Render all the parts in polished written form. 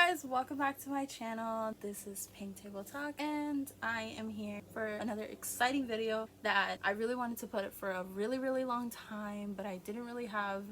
guys, welcome back to my channel. This is Pink Table Talk and I am here for another exciting video that I really wanted to put it for a really long time, but I didn't really have,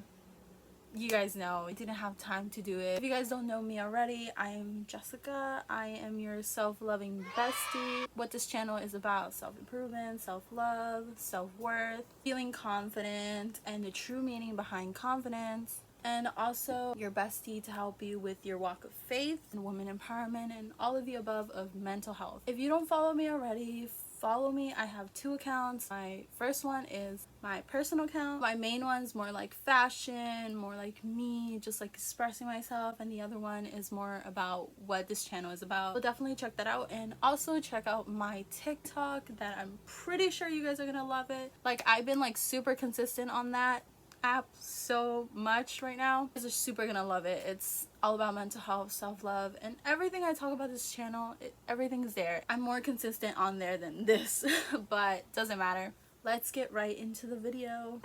you guys know, I didn't have time to do it. If you guys don't know me already, I am Jessica. I am your self-loving bestie. What this channel is about: self-improvement, self-love, self-worth, feeling confident, and the true meaning behind confidence. And also your bestie to help you with your walk of faith and women empowerment and all of the above of mental health. If you don't follow me already, follow me. I have two accounts. My first one is my personal account. My main one's more like fashion, more like me, just like expressing myself, and the other one is more about what this channel is about. So definitely check that out, and also check out my TikTok that I'm pretty sure you guys are gonna love it. Like, I've been like super consistent on that app so much right now. You guys are super gonna love it. It's all about mental health, self-love, and everything I talk about this channel, everything's there. I'm more consistent on there than this but doesn't matter. Let's get right into the video.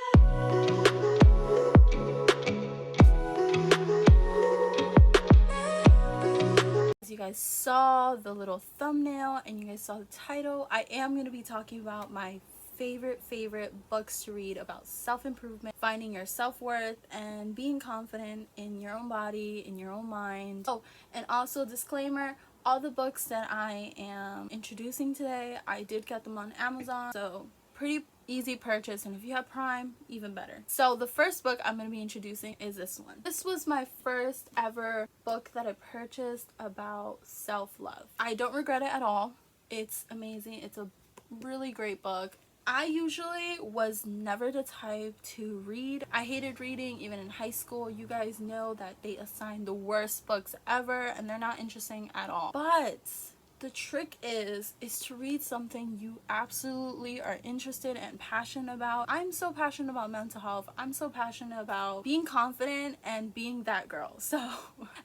As you guys saw the little thumbnail and you guys saw the title, I am going to be talking about my favorite books to read about self-improvement, finding your self-worth, and being confident in your own body, in your own mind. Oh, and also disclaimer, all the books that I am introducing today, I did get them on Amazon, so pretty easy purchase, and if you have Prime, even better. So the first book I'm going to be introducing is this one. This was my first ever book that I purchased about self-love. I don't regret it at all. It's amazing. It's a really great book. I usually was never the type to read. I hated reading even in high school. You guys know that they assign the worst books ever and they're not interesting at all. But the trick is to read something you absolutely are interested and passionate about. I'm so passionate about mental health. I'm so passionate about being confident and being that girl. So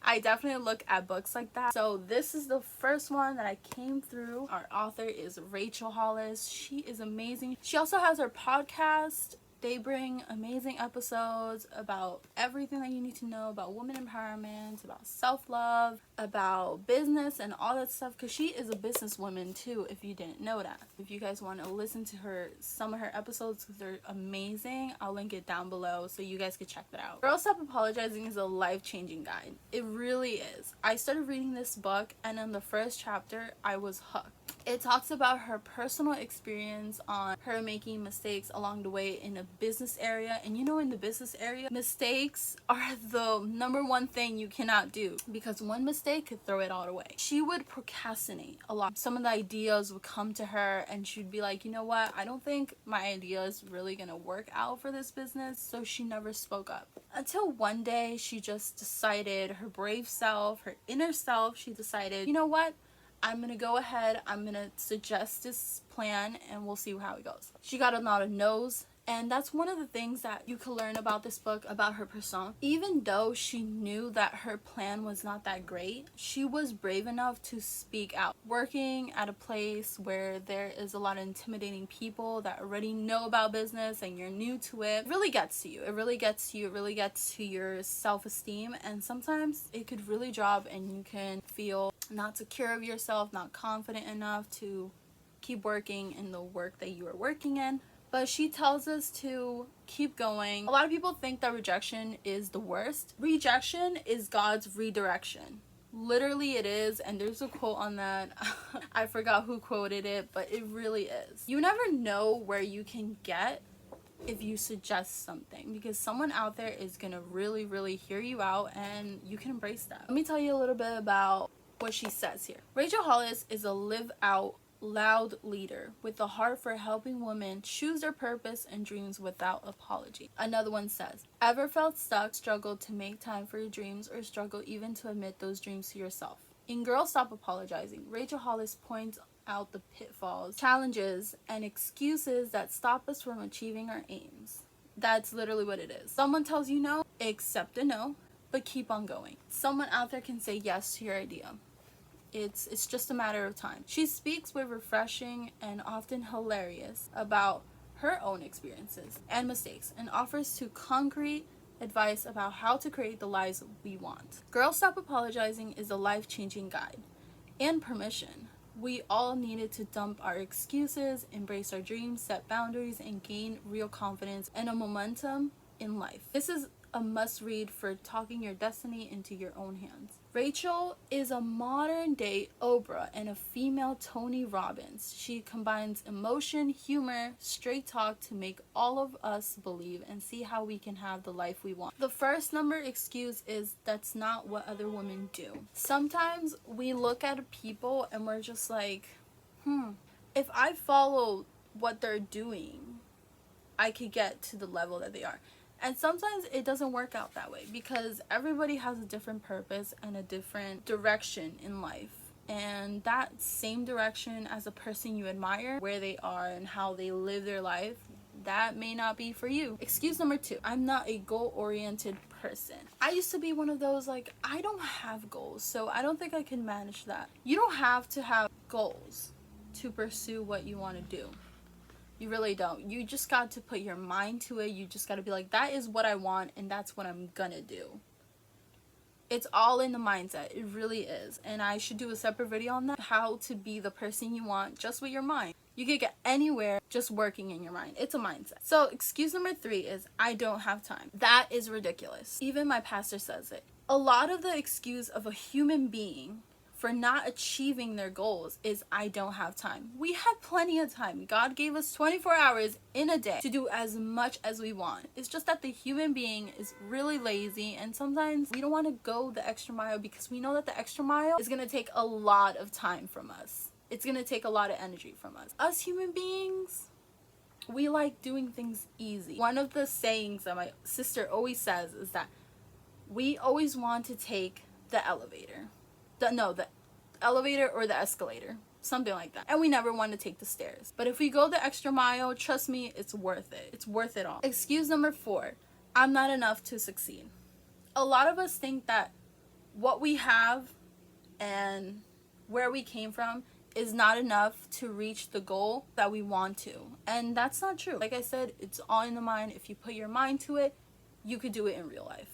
I definitely look at books like that. So this is the first one that I came through. Our author is Rachel Hollis. She is amazing. She also has her podcast. They bring amazing episodes about everything that you need to know about women empowerment, about self-love, about business and all that stuff, because she is a businesswoman too, if you didn't know that. If you guys want to listen to her, some of her episodes, because they're amazing, I'll link it down below so you guys can check that out. Girl Stop Apologizing is a life-changing guide. It really is. I started reading this book and in the first chapter I was hooked. It talks about her personal experience on her making mistakes along the way in a business area. And you know, in the business area, mistakes are the #1 thing you cannot do, because one mistake could throw it all away. She would procrastinate a lot. Some of the ideas would come to her and she'd be like, you know what, I don't think my idea is really gonna work out for this business. So she never spoke up until one day she just decided, her brave self, her inner self, she decided, you know what, I'm gonna go ahead, I'm gonna suggest this plan and we'll see how it goes. She got a lot of no's, and that's one of the things that you can learn about this book, about her persona. Even though she knew that her plan was not that great, she was brave enough to speak out. Working at a place where there is a lot of intimidating people that already know about business and you're new to it, really gets to you. It really gets to you. It really gets to your self-esteem, and sometimes it could really drop and you can feel not secure of yourself, not confident enough to keep working in the work that you are working in. But she tells us to keep going. A lot of people think that rejection is the worst. Rejection is God's redirection. Literally it is, and there's a quote on that. I forgot who quoted it, but it really is. You never know where you can get if you suggest something, because someone out there is gonna really hear you out and you can embrace that. Let me tell you a little bit about what she says here. Rachel Hollis is a live out loud leader with a heart for helping women choose their purpose and dreams without apology. Another one says, ever felt stuck, struggled to make time for your dreams, or struggle even to admit those dreams to yourself? In Girl Stop Apologizing, Rachel Hollis points out the pitfalls, challenges, and excuses that stop us from achieving our aims. That's literally what it is. Someone tells you no, accept a no, but keep on going. Someone out there can say yes to your idea. It's just a matter of time. She speaks with refreshing and often hilarious about her own experiences and mistakes, and offers to concrete advice about how to create the lives we want. Girl Stop Apologizing is a life-changing guide and permission. We all needed to dump our excuses, embrace our dreams, set boundaries, and gain real confidence and a momentum in life. This is a must-read for talking your destiny into your own hands. Rachel is a modern-day Oprah and a female Tony Robbins. She combines emotion, humor, straight talk to make all of us believe and see how we can have the life we want. The first number excuse is that's not what other women do. Sometimes we look at people and we're just like, if I follow what they're doing, I could get to the level that they are. And sometimes it doesn't work out that way because everybody has a different purpose and a different direction in life. And that same direction as a person you admire, where they are and how they live their life, that may not be for you. Excuse number 2, I'm not a goal-oriented person. I used to be one of those, like, I don't have goals, so I don't think I can manage that. You don't have to have goals to pursue what you want to do. You really don't. You just got to put your mind to it. You just got to be like, that is what I want and that's what I'm gonna do. It's all in the mindset. It really is. And I should do a separate video on that. How to be the person you want just with your mind. You could get anywhere just working in your mind. It's a mindset. So excuse number 3 is I don't have time. That is ridiculous. Even my pastor says it. A lot of the excuse of a human being for not achieving their goals is I don't have time. We have plenty of time. God gave us 24 hours in a day to do as much as we want. It's just that the human being is really lazy and sometimes we don't want to go the extra mile because we know that the extra mile is going to take a lot of time from us. It's going to take a lot of energy from us. Us human beings, we like doing things easy. One of the sayings that my sister always says is that we always want to take the elevator. The elevator or the escalator, something like that, and we never want to take the stairs. But if we go the extra mile, trust me, it's worth it. It's worth it all. Excuse number 4, I'm not enough to succeed. A lot of us think that what we have and where we came from is not enough to reach the goal that we want to, and that's not true. Like I said, it's all in the mind. If you put your mind to it, you could do it in real life.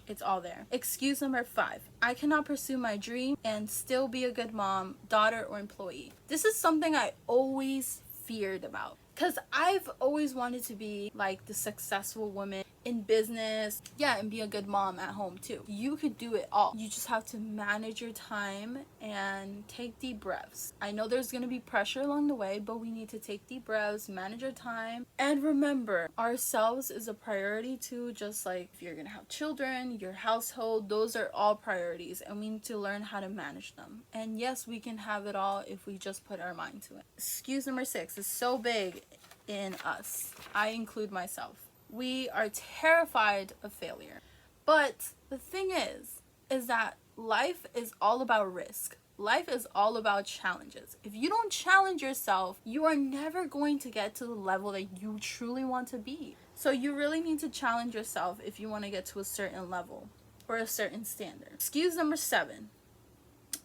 It's all there. Excuse number 5. I cannot pursue my dream and still be a good mom, daughter, or employee. This is something I always feared about because I've always wanted to be like the successful woman in business, and be a good mom at home too. You could do it all. You just have to manage your time and take deep breaths. I know there's gonna be pressure along the way, but we need to take deep breaths, manage our time, and remember, ourselves is a priority too. Just like if you're gonna have children, your household, those are all priorities, and we need to learn how to manage them. And yes, we can have it all if we just put our mind to it. Excuse number 6 is so big in us. I include myself. We are terrified of failure. But the thing is that life is all about risk. Life is all about challenges. If you don't challenge yourself, you are never going to get to the level that you truly want to be. So you really need to challenge yourself if you want to get to a certain level or a certain standard. Excuse number 7.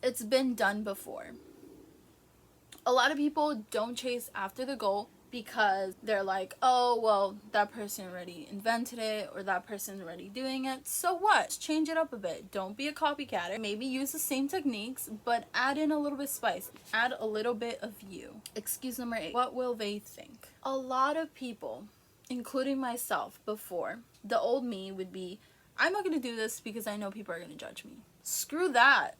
It's been done before. A lot of people don't chase after the goal because they're like, oh, well, that person already invented it or that person already doing it. So what? Just change it up a bit. Don't be a copycatter. Maybe use the same techniques, but add in a little bit of spice. Add a little bit of you. Excuse number 8. What will they think? A lot of people, including myself before, the old me would be, I'm not going to do this because I know people are going to judge me. Screw that.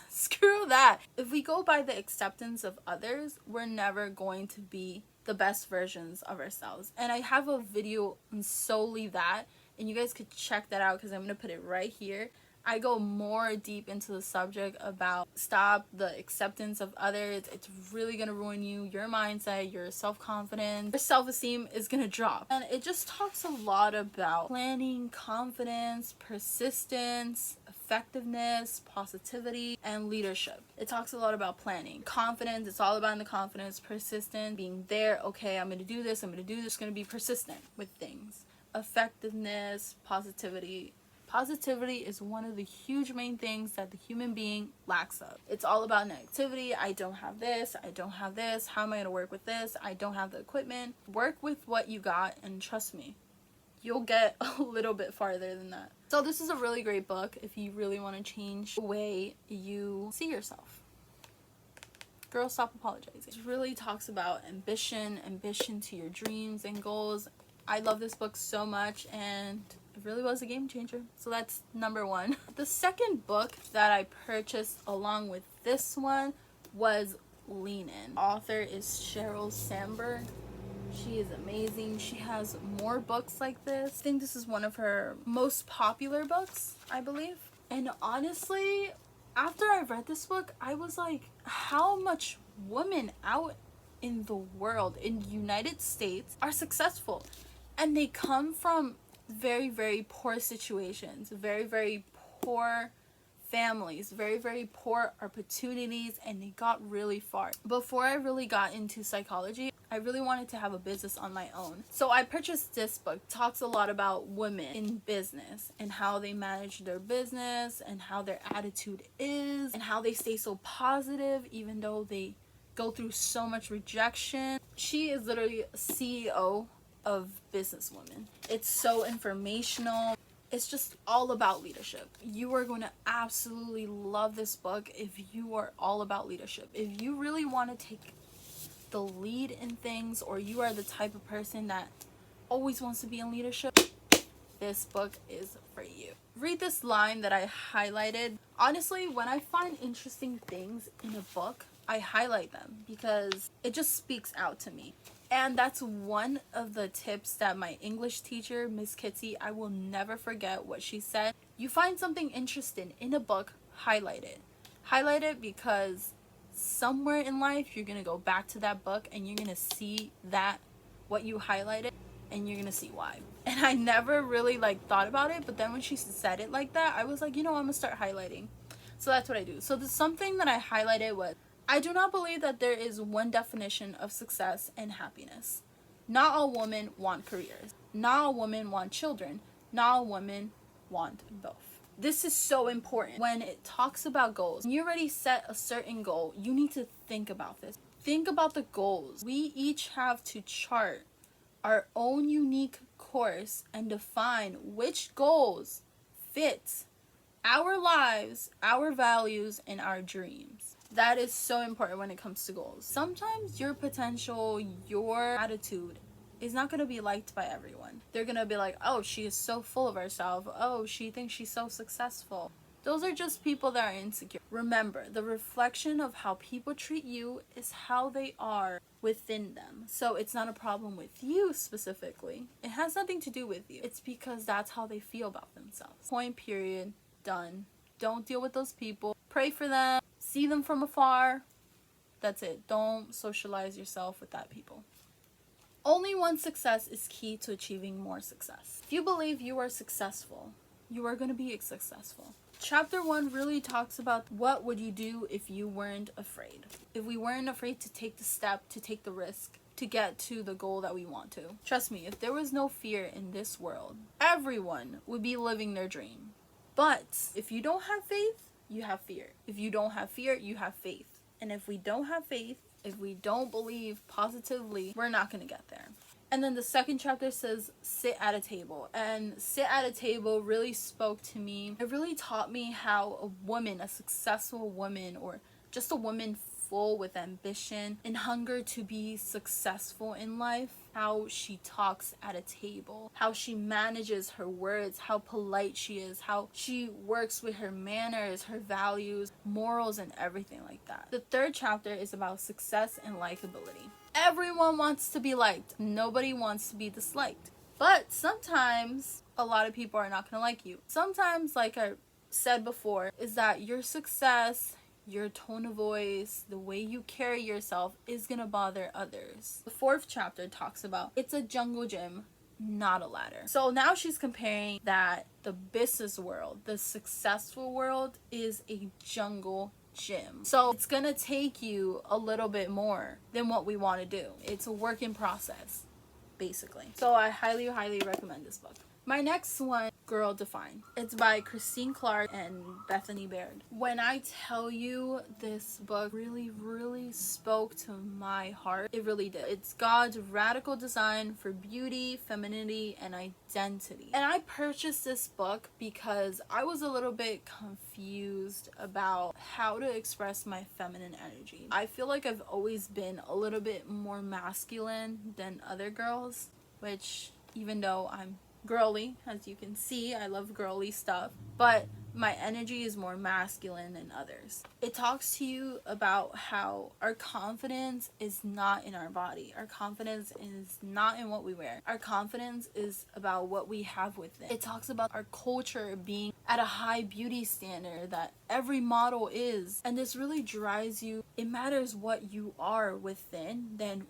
Screw that. If we go by the acceptance of others, we're never going to be the best versions of ourselves. And I have a video on solely that, and you guys could check that out because I'm going to put it right here. I go more deep into the subject about stop the acceptance of others. It's really going to ruin you, your mindset, your self-confidence. Your self-esteem is going to drop. And it just talks a lot about planning, confidence, persistence, effectiveness, positivity, and leadership. It talks a lot about planning. Confidence, it's all about the confidence, persistent, being there, okay, I'm going to do this, going to be persistent with things. Effectiveness, positivity. Positivity is one of the huge main things that the human being lacks of. It's all about negativity. I don't have this. How am I going to work with this? I don't have the equipment. Work with what you got and trust me, you'll get a little bit farther than that. So this is a really great book if you really want to change the way you see yourself. Girl, stop apologizing. It really talks about ambition to your dreams and goals. I love this book so much, and it really was a game changer. So that's number one. The second book that I purchased along with this one was Lean In. The author is Sheryl Sandberg. She is amazing. She has more books like this. I think this is one of her most popular books, I believe. And honestly, after I read this book, I was like, how much women out in the world, in the United States, are successful? And they come from very, very poor situations, very, very poor families, very, very poor opportunities, and they got really far. Before I really got into psychology, I really wanted to have a business on my own. So I purchased this book. It talks a lot about women in business and how they manage their business and how their attitude is and how they stay so positive even though they go through so much rejection. She is literally a CEO of businesswomen. It's so informational. It's just all about leadership. You are going to absolutely love this book if you are all about leadership. If you really want to take the lead in things, or you are the type of person that always wants to be in leadership, this book is for you. Read this line that I highlighted. Honestly, when I find interesting things in a book, I highlight them because it just speaks out to me. And that's one of the tips that my English teacher, Miss Kitty, I will never forget what she said. You find something interesting in a book, highlight it. Highlight it because somewhere in life you're going to go back to that book and you're going to see that, what you highlighted, and you're going to see why. And I never really thought about it, but then when she said it like that, I was like, you know, I'm going to start highlighting. So that's what I do. So the something that I highlighted was, I do not believe that there is one definition of success and happiness. Not all women want careers. Not all women want children. Not all women want both. This is so important. When it talks about goals, when you already set a certain goal, you need to think about this. Think about the goals. We each have to chart our own unique course and define which goals fit our lives, our values, and our dreams. That is so important when it comes to goals. Sometimes your potential, your attitude is not going to be liked by everyone. They're going to be like, oh, she is so full of herself. Oh, she thinks she's so successful. Those are just people that are insecure. Remember, the reflection of how people treat you is how they are within them. So it's not a problem with you specifically. It has nothing to do with you. It's because that's how they feel about themselves. Point, period, done. Don't deal with those people. Pray for them. See them from afar. That's it. Don't socialize yourself with that people. Only one success is key to achieving more success. If you believe you are successful, you are going to be successful. Chapter 1 really talks about what would you do if you weren't afraid. If we weren't afraid to take the step, to take the risk, to get to the goal that we want to. Trust me, if there was no fear in this world, everyone would be living their dream. But if you don't have faith, you have fear. If you don't have fear, you have faith. And if we don't have faith, if we don't believe positively, we're not going to get there. And then the second chapter says, sit at a table. And sit at a table really spoke to me. It really taught me how a woman, a successful woman, or just a woman full with ambition and hunger to be successful in life, how she talks at a table, how she manages her words, how polite she is, how she works with her manners, her values, morals, and everything like that. The third chapter is about success and likability. Everyone wants to be liked. Nobody wants to be disliked. But sometimes a lot of people are not going to like you. Sometimes, like I said before, is that your success, your tone of voice, the way you carry yourself is going to bother others. The fourth chapter talks about it's a jungle gym, not a ladder. So now she's comparing that the business world, the successful world, is a jungle gym. So it's gonna take you a little bit more than what we want to do. It's a work in process, basically. So I highly recommend this book. My next one, Girl Defined. It's by Kristen and Bethany Baird. When I tell you this book really spoke to my heart, it really did. It's God's radical design for beauty, femininity, and identity. And I purchased this book because I was a little bit confused about how to express my feminine energy. I feel like I've always been a little bit more masculine than other girls, which, even though I'm girly, as you can see, I love girly stuff, but my energy is more masculine than others. It talks to you about how our confidence is not in our body. Our confidence is not in what we wear. Our confidence is about what we have within. It talks about our culture being at a high beauty standard that every model is, and this really drives you. It matters what you are within than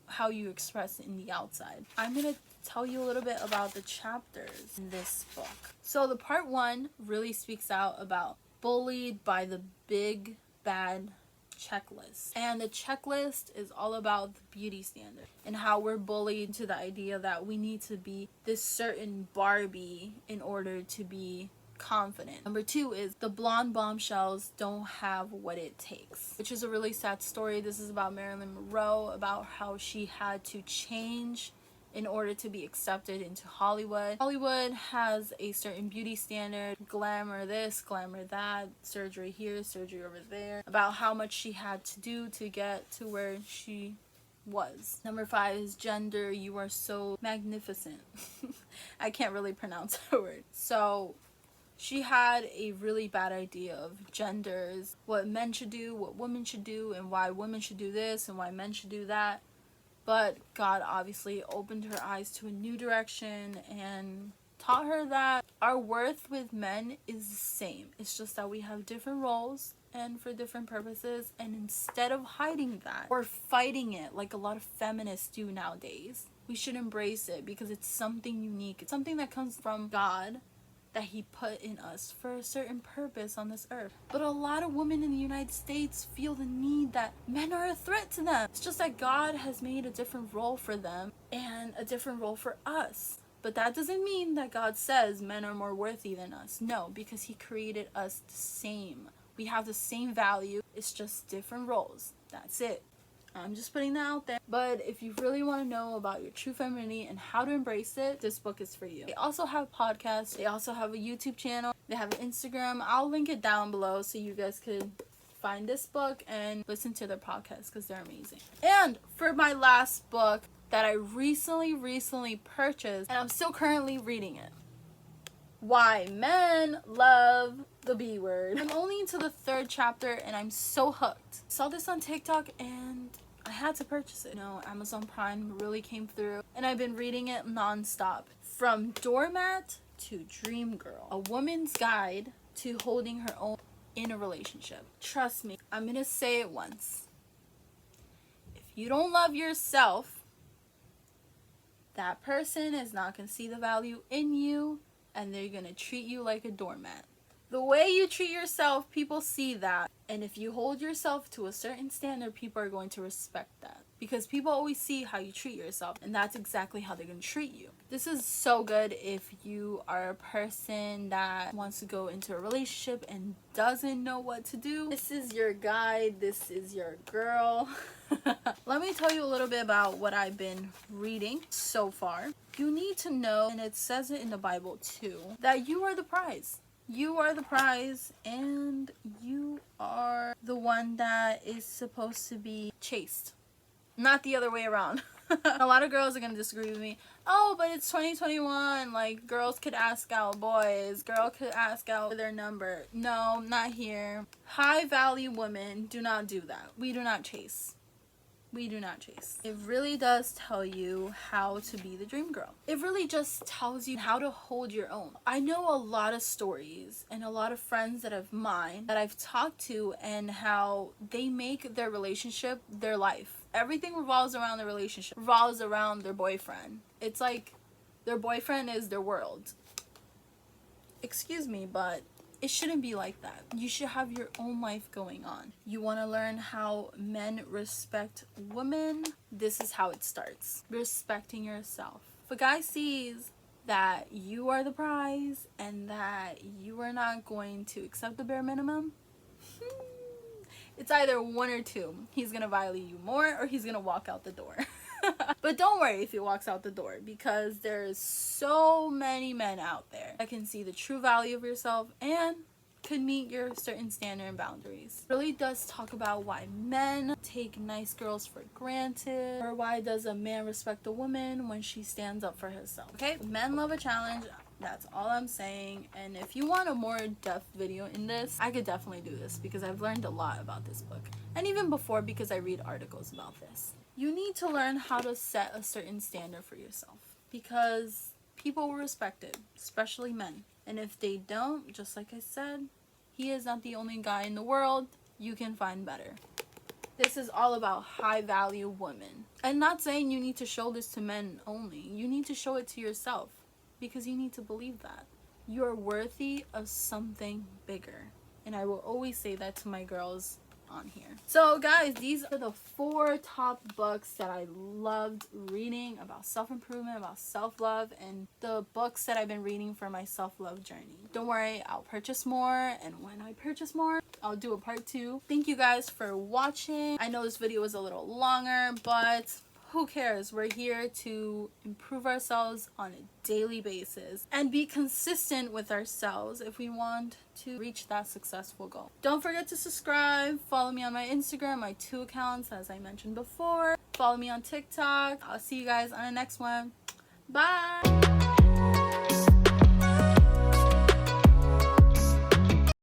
how you express it in the outside. I'm gonna tell you a little bit about the chapters in this book. So the part 1 really speaks out about bullied by the big bad checklist. And the checklist is all about the beauty standard and how we're bullied to the idea that we need to be this certain Barbie in order to be confident. Number 2 is the blonde bombshells don't have what it takes, which is a really sad story. This is about Marilyn Monroe, about how she had to change in order to be accepted into Hollywood. Hollywood has a certain beauty standard, glamour this, glamour that, surgery here, surgery over there, about how much she had to do to get to where she was. Number 5 is gender. You are so magnificent. I can't really pronounce that word. So she had a really bad idea of genders, what men should do, what women should do, and why women should do this and why men should do that. But God obviously opened her eyes to a new direction and taught her that our worth with men is the same. It's just that we have different roles and for different purposes. And instead of hiding that or fighting it like a lot of feminists do nowadays, we should embrace it because it's something unique. It's something that comes from God that he put in us for a certain purpose on this earth. But a lot of women in the United States feel the need that men are a threat to them. It's just that God has made a different role for them and a different role for us. But that doesn't mean that God says men are more worthy than us. No, because he created us the same. We have the same value. It's just different roles. That's it. I'm just putting that out there. But if you really want to know about your true femininity and how to embrace it, this book is for you. They also have podcasts. They also have a YouTube channel. They have an Instagram. I'll link it down below so you guys could find this book and listen to their podcast because they're amazing. And for my last book that I recently purchased, and I'm still currently reading it, Why Men Love the B Word. I'm only into the 3rd chapter and I'm so hooked. Saw this on TikTok and I had to purchase it. You know, Amazon Prime really came through and I've been reading it non-stop. From Doormat to Dreamgirl, a woman's guide to holding her own in a relationship. Trust me, I'm gonna say it once. If you don't love yourself, that person is not gonna see the value in you and they're gonna treat you like a doormat. The way you treat yourself, people see that. And if you hold yourself to a certain standard, people are going to respect that. Because people always see how you treat yourself. And that's exactly how they're going to treat you. This is so good if you are a person that wants to go into a relationship and doesn't know what to do. This is your guide. This is your girl. Let me tell you a little bit about what I've been reading so far. You need to know, and it says it in the Bible too, that you are the prize. You are the prize and you are the one that is supposed to be chased. Not the other way around. A lot of girls are going to disagree with me. Oh, but it's 2021. Like, girls could ask out boys. Girls could ask out their number. No, not here. High value women do not do that. We do not chase. We do not chase. It really does tell you how to be the dream girl. It really just tells you how to hold your own. I know a lot of stories and a lot of friends that of mine that I've talked to and how they make their relationship their life. Everything revolves around the relationship, revolves around their boyfriend. It's like their boyfriend is their world. Excuse me, but it shouldn't be like that. You should have your own life going on. You want to learn how men respect women? This is how it starts. Respecting yourself. If a guy sees that you are the prize and that you are not going to accept the bare minimum, it's either one or two. He's gonna violate you more or he's gonna walk out the door. But don't worry if he walks out the door, because there's so many men out there that can see the true value of yourself and could meet your certain standard and boundaries. It really does talk about why men take nice girls for granted, or why does a man respect a woman when she stands up for herself. Okay, men love a challenge. That's all I'm saying. And if you want a more depth video in this, I could definitely do this, because I've learned a lot about this book, and even before, because I read articles about this. You need to learn how to set a certain standard for yourself, because people will respect it, especially men. And if they don't, just like I said, he is not the only guy in the world. You can find better. This is all about high value women. And not saying you need to show this to men only. You need to show it to yourself, because you need to believe that you're worthy of something bigger. And I will always say that to my girls on here. So guys, these are the 4 top books that I loved reading about self-improvement, about self-love, and the books that I've been reading for my self-love journey. Don't worry, I'll purchase more, and when I purchase more, I'll do a part 2. Thank you guys for watching. I know this video was a little longer, but who cares? We're here to improve ourselves on a daily basis and be consistent with ourselves if we want to reach that successful goal. Don't forget to subscribe. Follow me on my Instagram, my 2 accounts, as I mentioned before. Follow me on TikTok. I'll see you guys on the next one. Bye!